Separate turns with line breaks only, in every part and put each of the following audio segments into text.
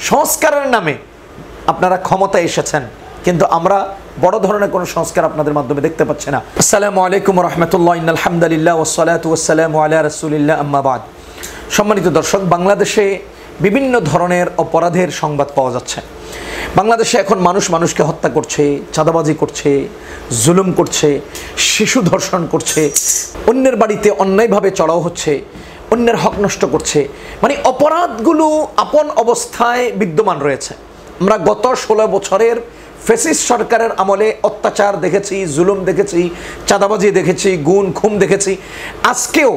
সংস্কারের নামে আপনারা ক্ষমতায় এসেছেন, কিন্তু আমরা বড় ধরনের কোনো সংস্কার আপনাদের মাধ্যমে দেখতে পাচ্ছি না। আসসালামু আলাইকুম ওয়া রাহমাতুল্লাহি ইন্নাল হামদুলিল্লাহ ওয়াস সালাতু ওয়াস সালামু আলা রাসূলিল্লাহ আম্মা বাদ। সম্মানিত দর্শক, বাংলাদেশে বিভিন্ন ধরনের অপরাধের সংবাদ পাওয়া যাচ্ছে। বাংলাদেশে এখন মানুষ মানুষকে হত্যা করছে, চাঁদাবাজি করছে, জুলুম করছে, শিশু ধর্ষণ করছে, অন্যের বাড়িতে অন্যায়ভাবে চড়াও হচ্ছে, অন্যের হক নষ্ট করছে। মানে অপরাধগুলো আপন অবস্থায় বিদ্যমান রয়েছে। আমরা গত 16 বছরের ফ্যাসিস্ট সরকারের আমলে অত্যাচার দেখেছি, জুলুম দেখেছি, চাঁদাবাজি দেখেছি, গুম খুন দেখেছি। আজকেও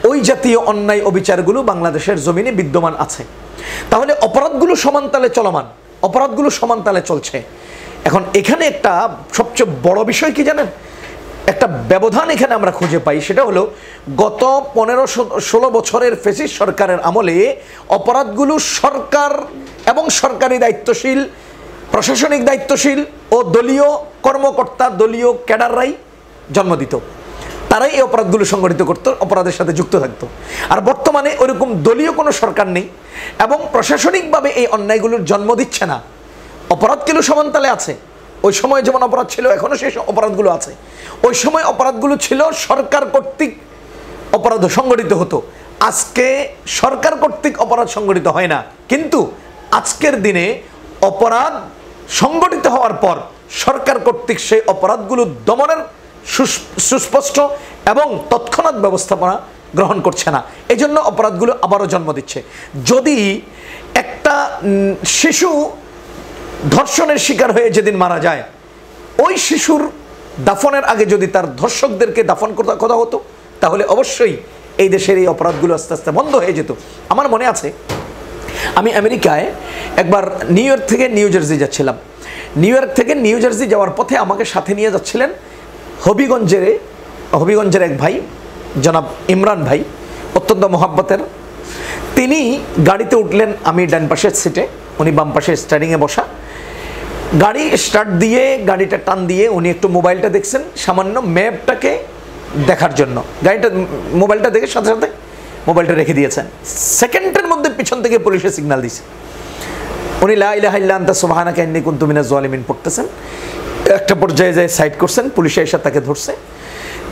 ওই জাতীয় অন্যায় অবিচারগুলো বাংলাদেশের জমিনে বিদ্যমান আছে। তাহলে অপরাধগুলো সমানতালে চলমান, অপরাধগুলো সমানতালে চলছে। এখন এখানে একটা সবচেয়ে বড় বিষয় কি জানেন? একটা ব্যবধান এখানে আমরা খুঁজে পাই, সেটা হলো গত 15-16 বছরের ফ্যাসিস্ট সরকারের আমলে অপরাধগুলো সরকার এবং সরকারি দায়িত্বশীল, প্রশাসনিক দায়িত্বশীল ও দলীয় কর্মকর্তা, দলীয় ক্যাডাররাই জন্ম দিত। তারাই এই অপরাধগুলো সংগঠিত করতো, অপরাধের সাথে যুক্ত থাকতো। আর বর্তমানে ওইরকম দলীয় কোনো সরকার নেই এবং প্রশাসনিকভাবে এই অন্যায়গুলোর জন্ম দিচ্ছে না। অপরাধগুলো সমানতালে আছে। ওই সময় যেমন অপরাধ ছিল, এখনও সেই অপরাধগুলো আছে। ওই সময় অপরাধগুলো ছিল সরকার কর্তৃক অপরাধ সংগঠিত হতো। আজকে সরকার কর্তৃক অপরাধ সংগঠিত হয় না, কিন্তু আজকের দিনে অপরাধ সংগঠিত হওয়ার পর সরকার কর্তৃক সেই অপরাধগুলো দমনের সুস্পষ্ট এবং তৎক্ষণাৎ ব্যবস্থাপনা গ্রহণ করছে না। এই জন্য অপরাধগুলো আবারও জন্ম দিচ্ছে। যদি একটা শিশু ধর্ষণের শিকার হয়ে যেদিন মারা যায়, ওই শিশুর দাফনের আগে যদি তার ধর্ষকদেরকে দাফন কথা হতো, তাহলে অবশ্যই এই দেশের এই অপরাধগুলো আস্তে আস্তে বন্ধ হয়ে যেত। আমার মনে আছে, আমি আমেরিকায় একবার নিউ ইয়র্ক থেকে নিউ জার্সি যাচ্ছিলাম। নিউ ইয়র্ক থেকে নিউ জার্সি যাওয়ার পথে আমাকে সাথে নিয়ে যাচ্ছিলেন হবিগঞ্জের এক ভাই, জনাব ইমরান ভাই, অত্যন্ত মহাব্বতের। তিনি গাড়িতে উঠলেন, আমি ডান পাশের সিটে, উনি বাম পাশে স্টারিংয়ে বসা। গাড়ি স্টার্ট দিয়ে গাড়িটা টান দিয়ে উনি একটু মোবাইলটা দেখছেন, সামান্য ম্যাপটাকে দেখার জন্য। মোবাইলটা দেখে সাথে সাথে মোবাইলটা রেখে দিয়েছেন। সেকেন্ডের মধ্যে পিছন থেকে পুলিশে সিগন্যাল দিয়েছে। উনি লা ইলাহা ইল্লা আনতা সুবহানাকা ইন্নী কুনতু মিনাজ জালিমিন পড়তেছেন। একটা পর্যায়ে যায় সাইড করছেন, পুলিশে এসে তাকে ধরছে।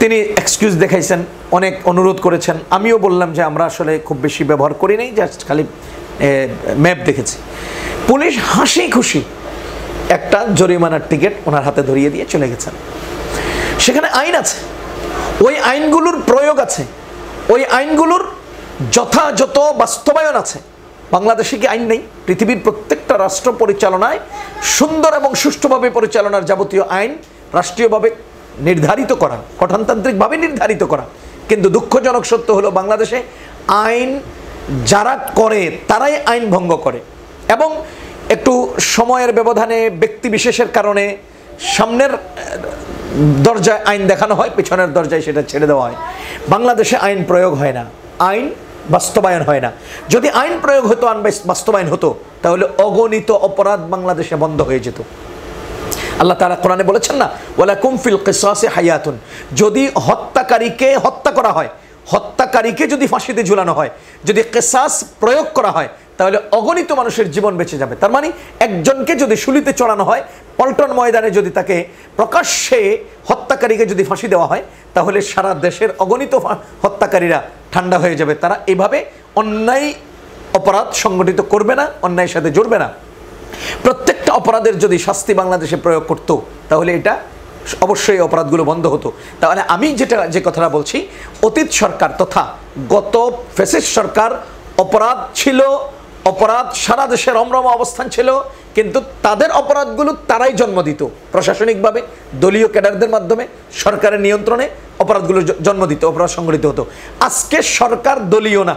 তিনি এক্সকিউজ দেখাইছেন, অনেক অনুরোধ করেছেন। আমিও বললাম যে আমরা আসলে খুব বেশি ব্যবহার করি নাই, জাস্ট খালি ম্যাপ দেখেছি। পুলিশ হাসি খুশি একটা জরিমানার টিকিট ওনার হাতে ধরিয়ে দিয়ে চলে গেছেন। সেখানে আইন আছে, ওই আইনগুলোর প্রয়োগ আছে, ওই আইনগুলোর যথাযথ বাস্তবায়ন আছে। বাংলাদেশে কি আইন নেই? পৃথিবীর প্রত্যেকটা রাষ্ট্র পরিচালনায় সুন্দর এবং সুষ্ঠুভাবে পরিচালনার যাবতীয় আইন রাষ্ট্রীয়ভাবে নির্ধারিত করা, গঠনতান্ত্রিকভাবে নির্ধারিত করা। কিন্তু দুঃখজনক সত্য হলো, বাংলাদেশে আইন যারা করে তারাই আইন ভঙ্গ করে এবং একটু সময়ের ব্যবধানে, ব্যক্তি বিশেষের কারণে সামনের দরজায় আইন দেখানো হয়, পিছনের দরজায় সেটা ছেড়ে দেওয়া হয়। বাংলাদেশে আইন প্রয়োগ হয় না, আইন বাস্তবায়ন হয় না। যদি আইন প্রয়োগ হতো, আইন বাস্তবায়ন হতো, তাহলে অগণিত অপরাধ বাংলাদেশে বন্ধ হয়ে যেত। আল্লাহ তাআলা কোরআনে বলেছেন না, ওয়ালাকুম ফিল কিসাসি হায়াতুন, যদি হত্যাকারীকে হত্যা করা হয়, হত্যাকারীকে যদি ফাঁসিতে ঝুলানো হয়, যদি কিসাস প্রয়োগ করা হয়, তাহলে অগণিত মানুষের জীবন বেঁচে যাবে। তার মানে একজনকে যদি শুলিতে চড়ানো হয়, পল্টন ময়দানে যদি তাকে প্রকাশ্যে হত্যাকারীকে যদি ফাঁসি দেওয়া হয়, তাহলে সারা দেশের অগণিত হত্যাকারীরা ঠান্ডা হয়ে যাবে। তারা এইভাবে অন্যায় অপরাধ সংগঠিত করবে না, অন্যায়ের সাথে জড়বে না। প্রত্যেকটা অপরাধের যদি শাস্তি বাংলাদেশে প্রয়োগ করতো, তাহলে এটা অবশ্যই অপরাধগুলো বন্ধ হতো। তাহলে আমি যে কথাটা বলছি, অতীত সরকার তথা গত ফ্যাসিস্ট সরকার অপরাধ ছিল, অপরাধ সারা দেশে রমরমা অবস্থান ছিল, কিন্তু তাদের অপরাধগুলো তারাই জন্ম দিত। প্রশাসনিকভাবে দলীয় ক্যাডারদের মাধ্যমে সরকারের নিয়ন্ত্রণে অপরাধগুলো জন্ম দিত, অপরাধ সংগঠিত হতো। আজকে সরকার দলীয় না,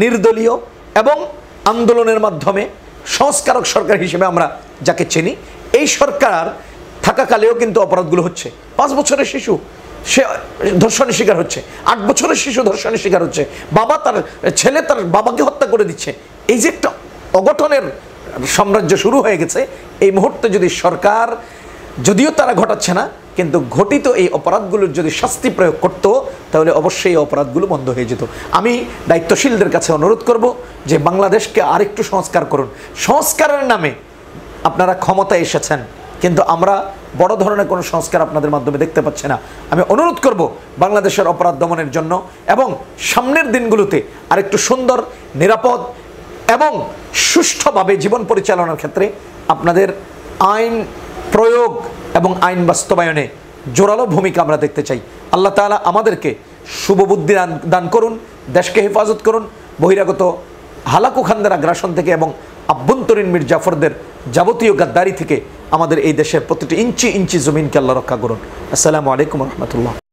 নির্দলীয় এবং আন্দোলনের মাধ্যমে সংস্কারক সরকার হিসেবে আমরা যাকে চিনি, এই সরকার থাকাকালেও কিন্তু অপরাধগুলো হচ্ছে। 5 বছরের শিশু সে ধর্ষণের শিকার হচ্ছে, 8 বছরের শিশু ধর্ষণের শিকার হচ্ছে, বাবা তার ছেলে তার বাবাকে হত্যা করে দিচ্ছে। এই যে একটা অঘটনের সাম্রাজ্য শুরু হয়ে গেছে, এই মুহূর্তে যদি সরকার, যদিও তারা ঘটাচ্ছে না, কিন্তু ঘটিত এই অপরাধগুলোর যদি শাস্তি প্রয়োগ করতো, তাহলে অবশ্যই এই অপরাধগুলো বন্ধ হয়ে যেত। আমি দায়িত্বশীলদের কাছে অনুরোধ করব যে বাংলাদেশকে আরেকটু সংস্কার করুন। সংস্কারের নামে আপনারা ক্ষমতায় এসেছেন, কিন্তু আমরা বড় ধরনের কোনো সংস্কার আপনাদের মাধ্যমে দেখতে পাচ্ছি না। আমি অনুরোধ করব বাংলাদেশের অপরাধ দমনের জন্য এবং সামনের দিনগুলোতে আরেকটু সুন্দর, নিরাপদ এবং সুষ্ঠুভাবে জীবন পরিচালনার ক্ষেত্রে আপনাদের আইন প্রয়োগ এবং আইন বাস্তবায়নে জোরালো ভূমিকা আমরা দেখতে চাই। আল্লাহ তাআলা আমাদেরকে শুভবুদ্ধি দান করুন, দেশকে হেফাজত করুন বহিরাগত হালাকু খানদের আগ্রাসন থেকে এবং আভ্যন্তরীণ মীর জাফরদের যাবতীয় গাদ্দারি থেকে আমাদের এই দেশের প্রতিটি ইঞ্চি ইঞ্চি জমিনকে আল্লাহ রক্ষা করুন। আসসালামু আলাইকুম রহমতুল্লাহ।